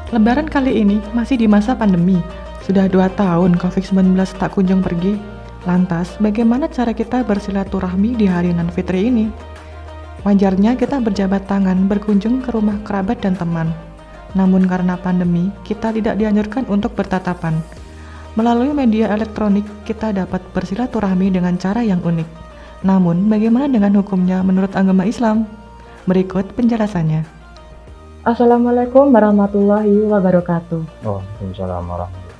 Lebaran kali ini masih di masa pandemi. Sudah 2 tahun COVID-19 tak kunjung pergi. Lantas, bagaimana cara kita bersilaturahmi di hari non fitri ini? Wajarnya kita berjabat tangan berkunjung ke rumah kerabat dan teman. Namun karena pandemi, kita tidak dianjurkan untuk bertatapan. Melalui media elektronik, kita dapat bersilaturahmi dengan cara yang unik. Namun, bagaimana dengan hukumnya menurut agama Islam? Berikut penjelasannya. Assalamualaikum warahmatullahi wabarakatuh. Waalaikumsalam warahmatullahi.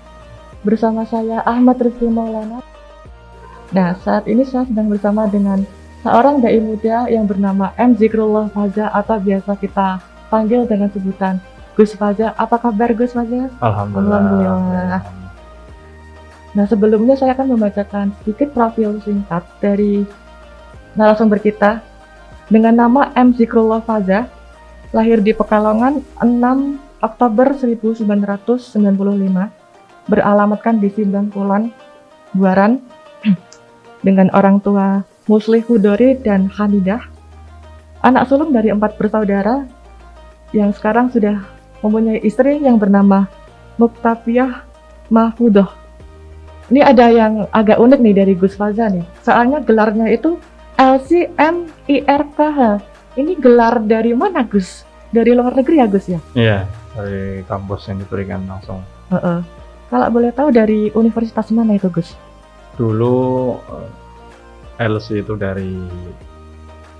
Bersama saya Ahmad Rizky Maulana. Nah, saat ini saya sedang bersama dengan seorang dai muda yang bernama M. Zikrullah Faza atau biasa kita panggil dengan sebutan Gus Faza. Apa kabar Gus Faza? Alhamdulillah. Nah, sebelumnya saya akan membacakan sedikit profil singkat dari narasumber kita dengan nama M. Zikrullah Faza. Lahir di Pekalongan 6 Oktober 1995, beralamatkan di Simbang Kulon, Buaran, dengan orang tua Muslih Hudori dan Hamidah. Anak sulung dari 4 bersaudara yang sekarang sudah mempunyai istri yang bernama Muktafiyah Mahfudoh. Ini ada yang agak unik nih dari Gus Faza nih, soalnya gelarnya itu LCMIRKH. Ini gelar dari mana Gus? Dari luar negeri ya Gus ya? Iya, dari kampus yang diberikan langsung. Kalau boleh tahu dari universitas mana itu Gus? Dulu LC itu dari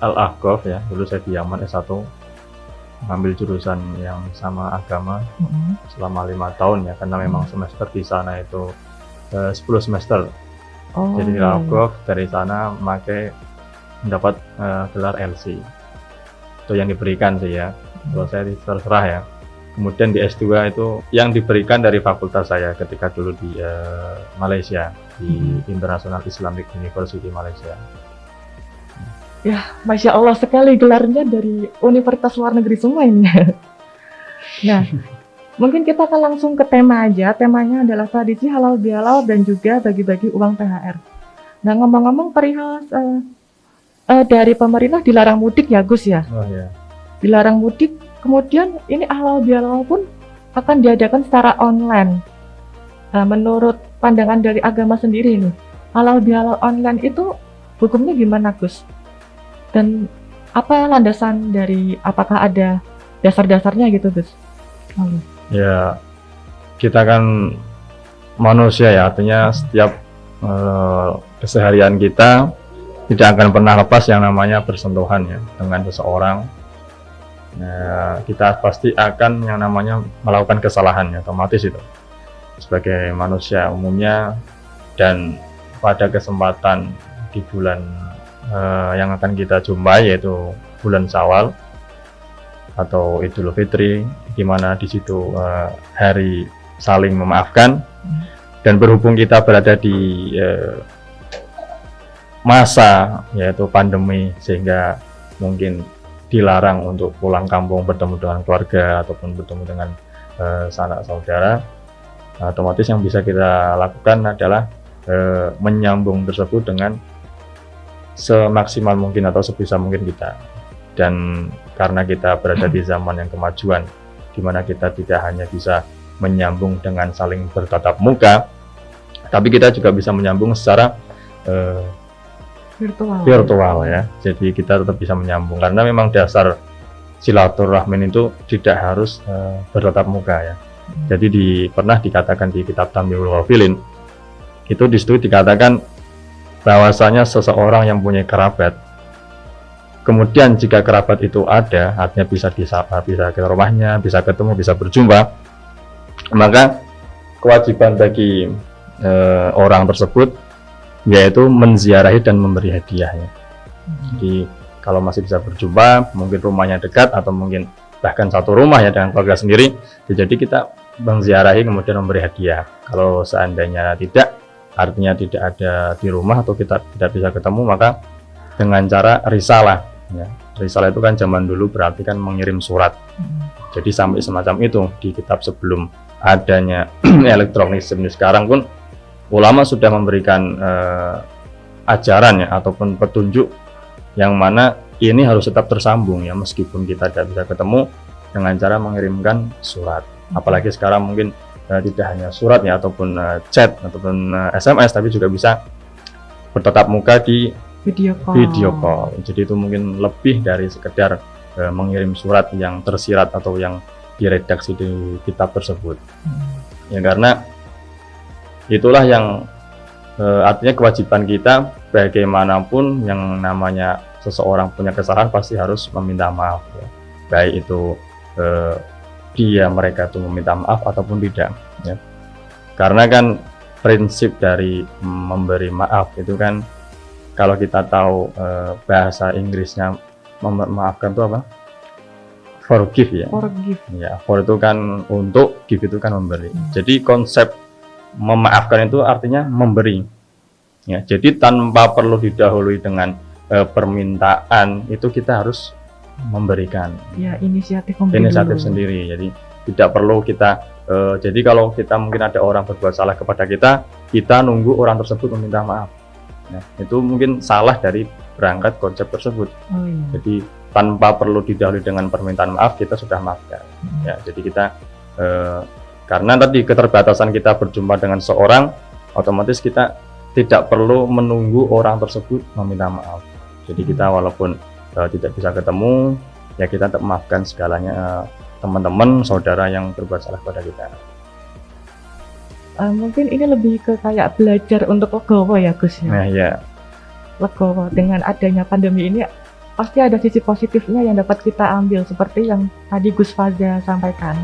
Al-Ahqaf ya. Dulu saya di Yaman S1, ngambil jurusan yang sama agama selama 5 tahun ya, karena memang semester di sana itu 10 semester. Jadi di Al-Ahqaf dari sana mendapat gelar LC. Itu yang diberikan sih ya. Kalau saya terserah ya. Kemudian di S2 itu yang diberikan dari fakultas saya ketika dulu di Malaysia, di International Islamic University Malaysia. Ya, Masya Allah sekali gelarnya dari universitas luar negeri semua ini. Nah, mungkin kita akan langsung ke tema aja. Temanya adalah tradisi halal bihalal dan juga bagi-bagi uang THR. Nah, ngomong-ngomong perihal dari pemerintah dilarang mudik ya Gus ya? Oh ya. Dilarang mudik, kemudian ini halal bihalal pun akan diadakan secara online. Nah, menurut pandangan dari agama sendiri nih, halal bihalal online itu hukumnya gimana Gus? Dan apa landasan dari, apakah ada dasar-dasarnya gitu Gus? Ya, kita kan manusia ya, artinya setiap keseharian kita tidak akan pernah lepas yang namanya bersentuhan ya dengan seseorang. Nah, kita pasti akan yang namanya melakukan kesalahan ya, otomatis itu sebagai manusia umumnya. Dan pada kesempatan di bulan yang akan kita jumpai yaitu bulan Syawal atau Idul Fitri, di mana di situ hari saling memaafkan, dan berhubung kita berada di masa yaitu pandemi sehingga mungkin dilarang untuk pulang kampung bertemu dengan keluarga ataupun bertemu dengan sanak saudara, otomatis yang bisa kita lakukan adalah menyambung tersebut dengan semaksimal mungkin atau sebisa mungkin kita. Dan karena kita berada di zaman yang kemajuan, di mana kita tidak hanya bisa menyambung dengan saling bertatap muka, tapi kita juga bisa menyambung secara virtual ya. Jadi kita tetap bisa menyambung karena memang dasar silaturahmi itu tidak harus bertatap muka ya. Jadi pernah dikatakan di kitab Tamyiul Ghafilin itu di situ dikatakan bahwasanya seseorang yang punya kerabat, kemudian jika kerabat itu ada, artinya bisa disapa, bisa ke rumahnya, bisa ketemu, bisa berjumpa, maka kewajiban bagi orang tersebut yaitu menziarahi dan memberi hadiah ya. Jadi kalau masih bisa berjumpa, mungkin rumahnya dekat atau mungkin bahkan satu rumah ya dengan keluarga sendiri, jadi kita menziarahi kemudian memberi hadiah. Kalau seandainya tidak, artinya tidak ada di rumah atau kita tidak bisa ketemu, maka dengan cara risalah ya. Risalah itu kan zaman dulu berarti kan mengirim surat. Jadi sampai semacam itu di kitab sebelum adanya elektronik sekarang pun ulama sudah memberikan ajaran ya ataupun petunjuk yang mana ini harus tetap tersambung ya, meskipun kita tidak bisa ketemu, dengan cara mengirimkan surat. Apalagi sekarang mungkin tidak hanya surat ya, ataupun chat ataupun SMS, tapi juga bisa bertatap muka di video call. Jadi itu mungkin lebih dari sekedar mengirim surat yang tersirat atau yang diredaksi di kitab tersebut. Ya, karena itulah yang artinya kewajiban kita, bagaimanapun yang namanya seseorang punya kesalahan pasti harus meminta maaf ya. Baik itu mereka itu meminta maaf ataupun tidak ya. Karena kan prinsip dari memberi maaf itu kan, kalau kita tahu bahasa Inggrisnya memaafkan itu apa? Forgive ya. Forgive. Ya, for itu kan untuk, give itu kan memberi. Jadi konsep memaafkan itu artinya memberi. Ya, jadi tanpa perlu didahului dengan permintaan, itu kita harus memberikan. Ya, inisiatif memberi Inisiatif dulu. sendiri. Jadi tidak perlu kita jadi kalau kita mungkin ada orang berbuat salah kepada kita nunggu orang tersebut meminta maaf. Nah, itu mungkin salah dari berangkat konsep tersebut. Oh, iya. Jadi tanpa perlu didahului dengan permintaan maaf, kita sudah maafkan. Ya, jadi kita karena tadi keterbatasan kita berjumpa dengan seorang, otomatis kita tidak perlu menunggu orang tersebut meminta maaf. Jadi kita walaupun tidak bisa ketemu, ya kita tetap maafkan segalanya teman-teman, saudara yang berbuat salah pada kita. Mungkin ini lebih ke kayak belajar untuk legowo ya Gus ya. Nah ya, Legowo dengan adanya pandemi ini pasti ada sisi positifnya yang dapat kita ambil seperti yang tadi Gus Faza sampaikan.